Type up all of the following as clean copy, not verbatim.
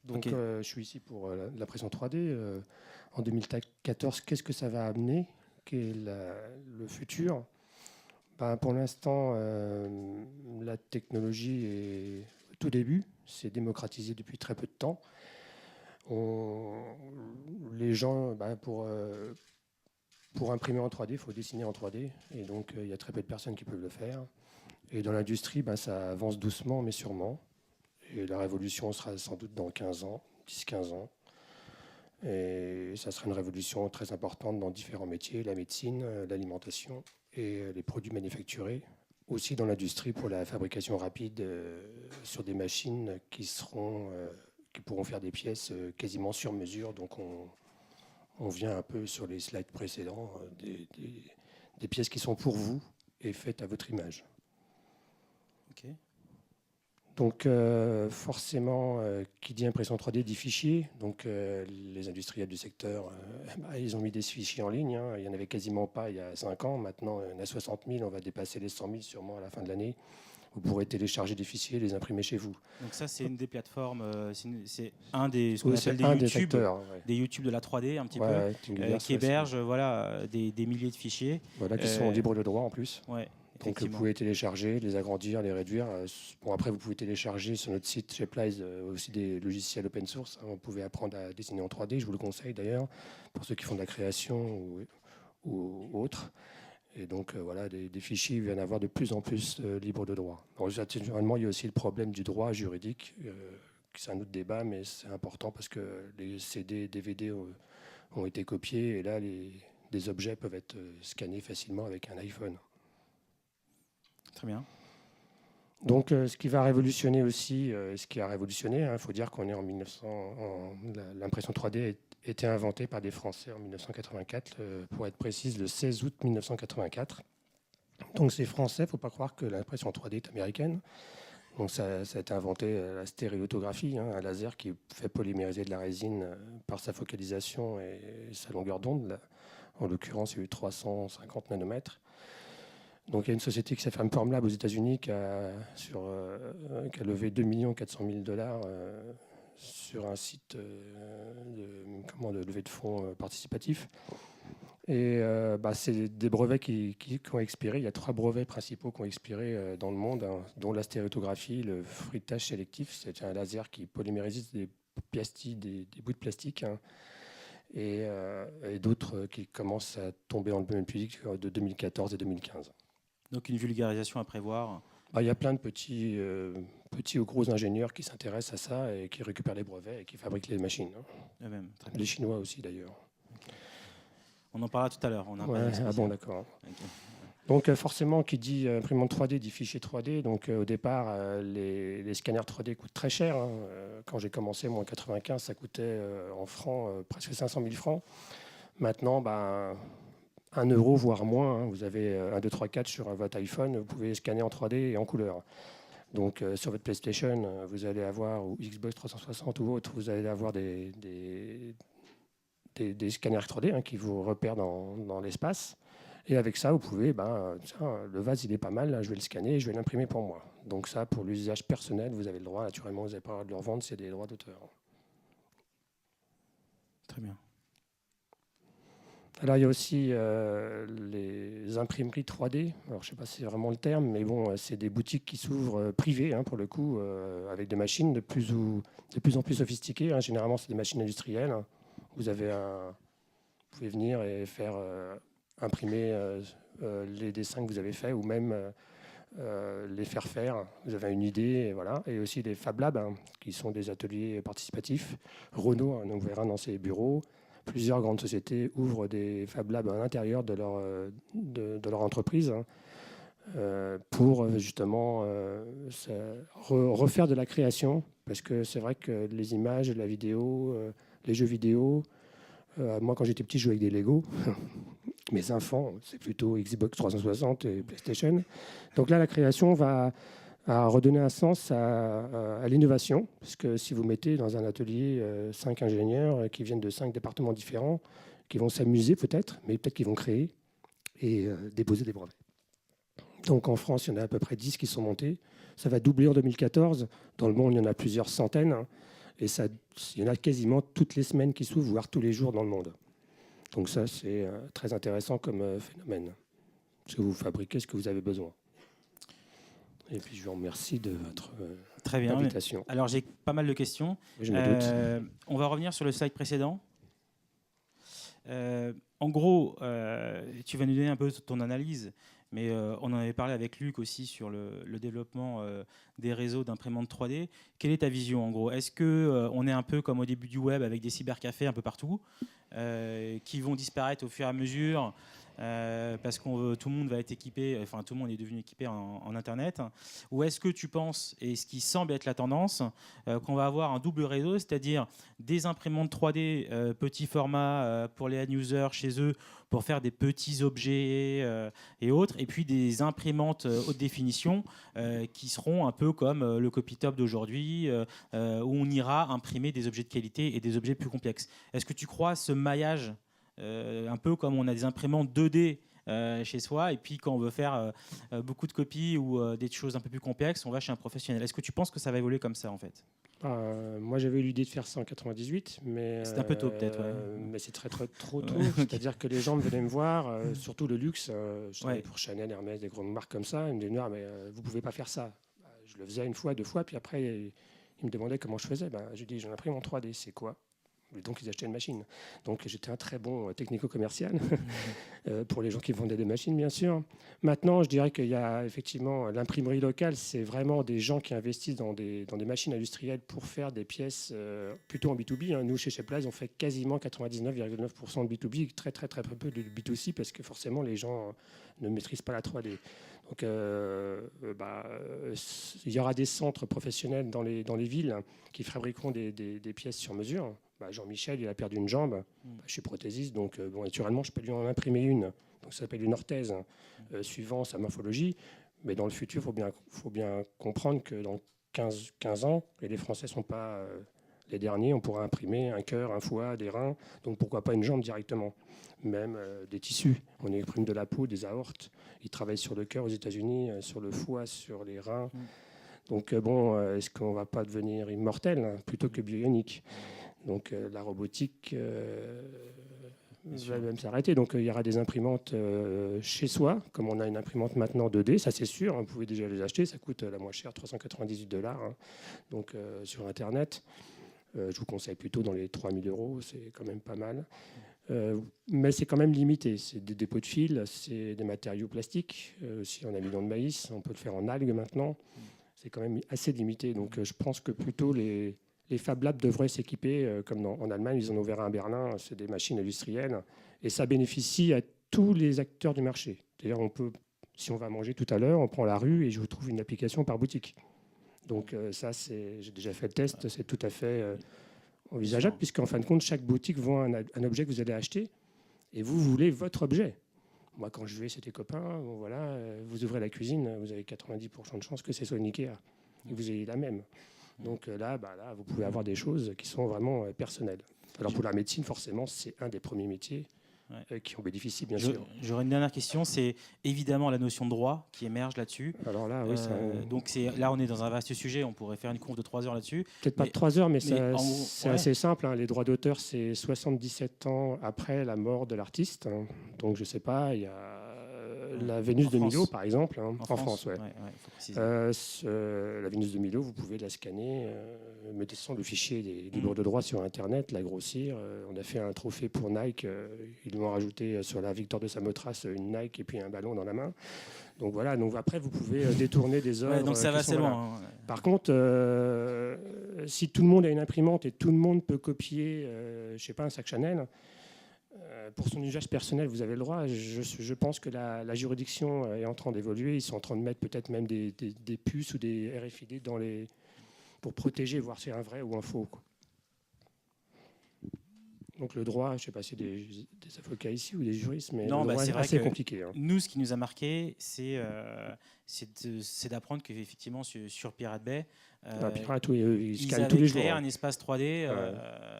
Donc, Ok. je suis ici pour l'impression 3D. En 2014, qu'est-ce que ça va amener? Quel est le futur? Ben, pour l'instant, la technologie est au tout début. C'est démocratisé depuis très peu de temps. On- les gens, ben, pour imprimer en 3D, il faut dessiner en 3D. Et donc, il y a très peu de personnes qui peuvent le faire. Et dans l'industrie, ben, ça avance doucement, mais sûrement. Et la révolution sera sans doute dans 15 ans, 10-15 ans. Et ça sera une révolution très importante dans différents métiers, la médecine, l'alimentation et les produits manufacturés. Aussi dans l'industrie pour la fabrication rapide sur des machines qui pourront faire des pièces quasiment sur mesure. Donc on vient un peu sur les slides précédents, des pièces qui sont pour vous et faites à votre image. Ok. Donc forcément, qui dit impression 3D dit fichier. Donc les industriels du secteur, ils ont mis des fichiers en ligne. Hein. Il n'y en avait quasiment pas il y a 5 ans. Maintenant, il y en a 60 000. On va dépasser les 100 000 sûrement à la fin de l'année. Vous pourrez télécharger des fichiers et les imprimer chez vous. Donc ça, c'est une des plateformes, c'est un des, ce qu'on Oui, appelle c'est un des YouTube, acteurs. des YouTube de la 3D un petit Ouais, peu, ouais, Thingiverse, qui ouais, héberge voilà, des milliers de fichiers. voilà, qui sont Euh, libres de droit en plus. ouais, Donc vous effectivement. pouvez télécharger, les agrandir, les réduire. Bon, après, vous pouvez télécharger sur notre site Shapeline aussi des logiciels open source. Hein. Vous pouvez apprendre à dessiner en 3D, je vous le conseille d'ailleurs, pour ceux qui font de la création ou autre. Et donc voilà, des fichiers, il va y en avoir de plus en plus libres de droit. Alors, naturellement, il y a aussi le problème du droit juridique, c'est un autre débat, mais c'est important parce que les CD, DVD ont été copiés et là, des objets peuvent être scannés facilement avec un iPhone. Très bien. Donc, ce qui va révolutionner aussi, ce qui a révolutionné, il faut dire qu'on est en 1900. L'impression 3D a été inventée par des Français en 1984, pour être précise, le 16 août 1984. Donc, c'est français, il ne faut pas croire que l'impression 3D est américaine. Donc, ça a été inventé la stéréotographie, hein, un laser qui fait polymériser de la résine par sa focalisation et sa longueur d'onde. En l'occurrence, il y a eu 350 nanomètres. Donc il y a une société qui s'appelle Formlab aux États-Unis qui a levé 2 400 000 $, sur un site de levée de fonds participatif. Et c'est des brevets qui ont expiré. Il y a 3 brevets principaux qui ont expiré dans le monde, hein, dont la stéréotographie, le fruitage sélectif, c'est un laser qui polymérise des bouts de plastique, hein, et d'autres qui commencent à tomber dans le domaine public de 2014 et 2015. Donc une vulgarisation à prévoir. Il y a plein de petits ou gros ingénieurs qui s'intéressent à ça et qui récupèrent les brevets et qui fabriquent les machines. Hein. Eux-mêmes. Très bien. Les Chinois aussi d'ailleurs. Okay. On en parlera tout à l'heure. On a un Ouais, panel spécial. ah bon, d'accord. Okay. Donc forcément, qui dit imprimante 3D dit fichier 3D. Donc au départ, les scanners 3D coûtent très cher. Hein. Quand j'ai commencé, moi en 95, ça coûtait en francs presque 500 000 francs. Maintenant, 1 euro, voire moins. Hein. Vous avez 1, 2, 3, 4 sur votre iPhone. Vous pouvez scanner en 3D et en couleur. Donc sur votre PlayStation, vous allez avoir, ou Xbox 360 ou autre, vous allez avoir des scanners 3D, hein, qui vous repèrent dans l'espace. Et avec ça, vous pouvez, tiens, le vase, il est pas mal, là, je vais le scanner et je vais l'imprimer pour moi. Donc ça, pour l'usage personnel, vous avez le droit, naturellement, vous n'avez pas le droit de le revendre, c'est des droits d'auteur. Très bien. Alors, il y a aussi les imprimeries 3D. Alors, je ne sais pas si c'est vraiment le terme, mais bon, c'est des boutiques qui s'ouvrent privées, hein, pour le coup, avec des machines de plus en plus sophistiquées. Hein. Généralement, c'est des machines industrielles. Vous pouvez venir et faire imprimer les dessins que vous avez faits ou même les faire. Vous avez une idée, et voilà. Et aussi des Fab Labs, hein, qui sont des ateliers participatifs. Renault, hein, on verra dans ses bureaux. Plusieurs grandes sociétés ouvrent des Fab Labs à l'intérieur de leur entreprise, hein, pour justement refaire de la création. Parce que c'est vrai que les images, la vidéo, les jeux vidéo, moi quand j'étais petit, je jouais avec des Lego. Mes enfants, c'est plutôt Xbox 360 et PlayStation. Donc là, la création va redonner un sens à l'innovation, parce que si vous mettez dans un atelier 5 ingénieurs qui viennent de 5 départements différents, qui vont s'amuser peut-être, mais peut-être qu'ils vont créer et déposer des brevets. Donc en France, il y en a à peu près 10 qui sont montés. Ça va doubler en 2014. Dans le monde, il y en a plusieurs centaines. Et ça, il y en a quasiment toutes les semaines qui s'ouvrent, voire tous les jours dans le monde. Donc ça, c'est très intéressant comme phénomène. Ce que vous fabriquez, ce que vous avez besoin. Et puis je vous remercie de votre Très bien. invitation. Alors j'ai pas mal de questions. Je me doute. On va revenir sur le slide précédent. En gros, tu vas nous donner un peu ton analyse, mais on en avait parlé avec Luc aussi sur le développement des réseaux d'imprimantes 3D. Quelle est ta vision en gros? Est-ce qu'on est un peu comme au début du web avec des cybercafés un peu partout qui vont disparaître au fur et à mesure parce que tout le monde va être équipé, enfin tout le monde est devenu équipé en Internet, ou est-ce que tu penses, et ce qui semble être la tendance, qu'on va avoir un double réseau, c'est-à-dire des imprimantes 3D petit format pour les end-users chez eux pour faire des petits objets et autres, et puis des imprimantes haute définition qui seront un peu comme le Copytop d'aujourd'hui, où on ira imprimer des objets de qualité et des objets plus complexes. Est-ce que tu crois à ce maillage un peu comme on a des imprimantes 2D chez soi, et puis quand on veut faire beaucoup de copies ou des choses un peu plus complexes, on va chez un professionnel. Est-ce que tu penses que ça va évoluer comme ça en fait? Moi, j'avais eu l'idée de faire ça en 98, mais c'est un peu tôt peut-être. Ouais. Mais c'est trop tôt. C'est-à-dire que les gens venaient me voir, surtout le luxe. Je travaillais pour Chanel, Hermès, des grandes marques comme ça. Ils me disaient non, mais vous pouvez pas faire ça. Je le faisais une fois, deux fois, puis après ils me demandaient comment je faisais. Je dis j'en imprime en 3D, c'est quoi? Et donc ils achetaient une machine. Donc j'étais un très bon technico-commercial pour les gens qui vendaient des machines, bien sûr. Maintenant, je dirais qu'il y a effectivement l'imprimerie locale, c'est vraiment des gens qui investissent dans des machines industrielles pour faire des pièces plutôt en B2B. Nous, chez Cheplace, on fait quasiment 99,9% de B2B, très peu de B2C, parce que forcément, les gens ne maîtrisent pas la 3D. Donc, il y aura des centres professionnels dans les villes qui fabriqueront des pièces sur mesure. Jean-Michel, il a perdu une jambe. Je suis prothésiste, donc naturellement, je peux lui en imprimer une. Donc, ça s'appelle une orthèse, suivant sa morphologie. Mais dans le futur, il faut bien comprendre que dans 15 ans, et les Français ne sont pas les derniers, on pourra imprimer un cœur, un foie, des reins. Donc, pourquoi pas une jambe directement? Même des tissus. On imprime de la peau, des aortes. Ils travaillent sur le cœur aux États-Unis, sur le foie, sur les reins. Donc, est-ce qu'on ne va pas devenir immortel plutôt que bionique? Donc la robotique va même s'arrêter. Donc il y aura des imprimantes chez soi, comme on a une imprimante maintenant 2D, ça c'est sûr, vous pouvez déjà les acheter, ça coûte la moins chère, $398, donc sur Internet. Je vous conseille plutôt dans les 3 000 €, c'est quand même pas mal. Mais c'est quand même limité, c'est des dépôts de fil, c'est des matériaux plastiques, si on a amidon de maïs, on peut le faire en algues maintenant, c'est quand même assez limité. Donc je pense que plutôt les Fab Labs devraient s'équiper, comme en Allemagne, ils en ont ouvert un à Berlin, c'est des machines industrielles, et ça bénéficie à tous les acteurs du marché. D'ailleurs, si on va manger tout à l'heure, on prend la rue et je vous trouve une application par boutique. Donc ça, j'ai déjà fait le test, c'est tout à fait envisageable, puisqu'en fin de compte, chaque boutique vend un objet que vous allez acheter, et vous voulez votre objet. Moi, quand je vais chez tes copains, vous ouvrez la cuisine, vous avez 90% de chances que ce soit une Ikea, et vous ayez la même. Donc là, vous pouvez avoir des choses qui sont vraiment personnelles. Alors pour la médecine, forcément, c'est un des premiers métiers qui en bénéficient, bien sûr. J'aurais une dernière question, c'est évidemment la notion de droit qui émerge là-dessus. Alors là, oui, donc là, on est dans un vaste sujet, on pourrait faire une conf de 3 heures là-dessus. Peut-être pas de 3 heures, mais c'est assez simple. Les droits d'auteur, c'est 77 ans après la mort de l'artiste. Donc je ne sais pas, il y a la Vénus de Milo, par exemple, en France. La Vénus de Milo, vous pouvez la scanner, me descendre le fichier des libres de droit sur Internet, la grossir. On a fait un trophée pour Nike. Ils m'ont rajouté sur la victoire de Samothrace une Nike et puis un ballon dans la main. Donc voilà. Donc après, vous pouvez détourner des œuvres. Donc ça va assez loin. Par contre, si tout le monde a une imprimante et tout le monde peut copier, un sac Chanel. Pour son usage personnel, vous avez le droit. Je pense que la juridiction est en train d'évoluer. Ils sont en train de mettre peut-être même des puces ou des RFID pour protéger, voir si c'est un vrai ou un faux. Donc le droit, je ne sais pas si c'est des avocats ici ou des juristes, mais c'est assez compliqué. Nous, ce qui nous a marqué, c'est d'apprendre qu'effectivement sur Pirate Bay, Pirate, ils avaient tous les jours. créé un espace 3D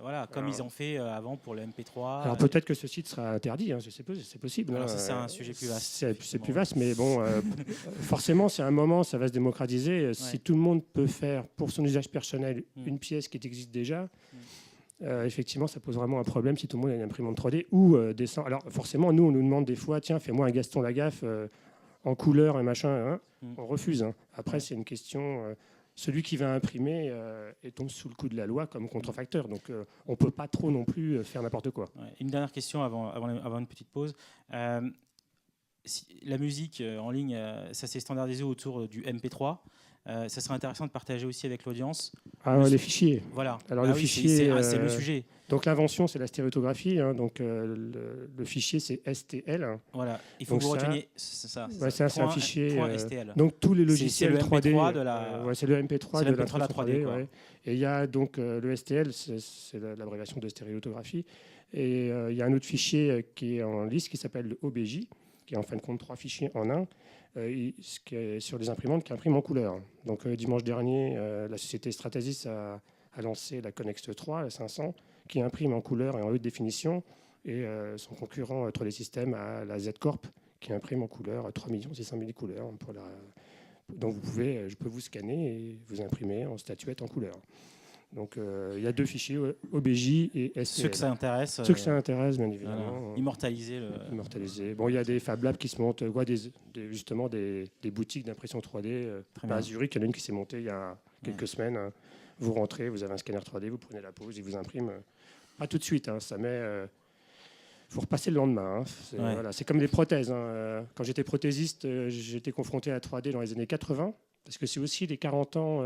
voilà, comme ils ont fait avant pour le MP3. Alors peut-être que ce site sera interdit, hein, c'est possible. Alors ça, c'est un sujet plus vaste. C'est plus vaste, mais bon, forcément, c'est un moment, ça va se démocratiser. Ouais. Si tout le monde peut faire pour son usage personnel une pièce qui existe déjà, effectivement, ça pose vraiment un problème si tout le monde a une imprimante 3D ou descend. Alors forcément, nous, on nous demande des fois, tiens, fais-moi un Gaston Lagaffe en couleur et machin. Hein. On refuse. Hein. Après, c'est une question. Celui qui va imprimer tombe sous le coup de la loi comme contrefacteur. Donc, on ne peut pas trop non plus faire n'importe quoi. Ouais. Une dernière question avant une petite pause. La musique en ligne, ça s'est standardisé autour du MP3. Ça serait intéressant de partager aussi avec l'audience. Les fichiers. Voilà. Alors, le fichier, c'est le sujet. Donc, l'invention, c'est la stéréotographie. Hein, donc, le fichier, c'est STL. Voilà. Il faut que vous reteniez ça. Ouais, c'est un fichier. STL. Donc, tous les logiciels 3D. C'est le MP3 de la 3D. Ouais. Et il y a donc le STL, c'est l'abréviation de stéréotographie. Et il y a un autre fichier qui est en liste qui s'appelle le OBJ, qui est en fin de compte 3 fichiers en un. Qui est sur des imprimantes qui impriment en couleur. Donc dimanche dernier, la société Stratasys a lancé la Connext 3, la 500, qui imprime en couleur et en haute définition, et son concurrent 3D Systems a la Z-Corp, qui imprime en couleur 3 600 000 couleurs. Donc je peux vous scanner et vous imprimer en statuette en couleur. Donc il y a 2 fichiers, OBJ et STL. Ceux que ça intéresse. Ceux que ça intéresse, bien évidemment. Immortaliser. Bon, il y a des Fab Labs qui se montent, justement des boutiques d'impression 3D. À Zurich, il y en a une qui s'est montée il y a quelques semaines. Vous rentrez, vous avez un scanner 3D, vous prenez la pause, il vous imprime. Pas tout de suite, hein, ça met... faut repasser le lendemain. Hein. Voilà, c'est comme des prothèses. Hein. Quand j'étais prothésiste, j'étais confronté à la 3D dans les années 80, parce que c'est aussi les 40 ans...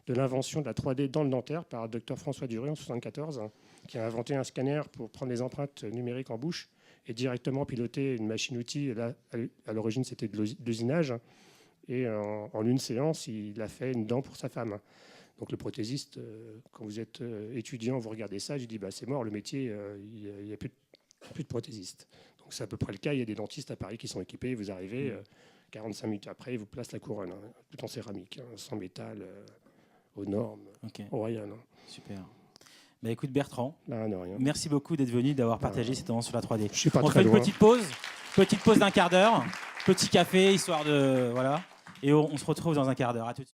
de l'invention de la 3D dans le dentaire par le Dr François Duruy en 1974, qui a inventé un scanner pour prendre les empreintes numériques en bouche et directement piloter une machine-outil. Là, à l'origine, c'était de l'usinage. Et en une séance, il a fait une dent pour sa femme. Donc le prothésiste, quand vous êtes étudiant, vous regardez ça, je dis c'est mort, le métier, il n'y a plus de prothésiste. Donc c'est à peu près le cas. Il y a des dentistes à Paris qui sont équipés. Vous arrivez, 45 minutes après, ils vous placent la couronne, tout en céramique, sans métal. Aux normes, royales. Super. Écoute Bertrand, de rien. Merci beaucoup d'être venu, d'avoir partagé cette tendance sur la 3D. Je suis pas On très fait loin. Une petite pause d'1 quart d'heure, petit café, histoire de... Voilà. Et on se retrouve dans 1 quart d'heure. À tout de suite.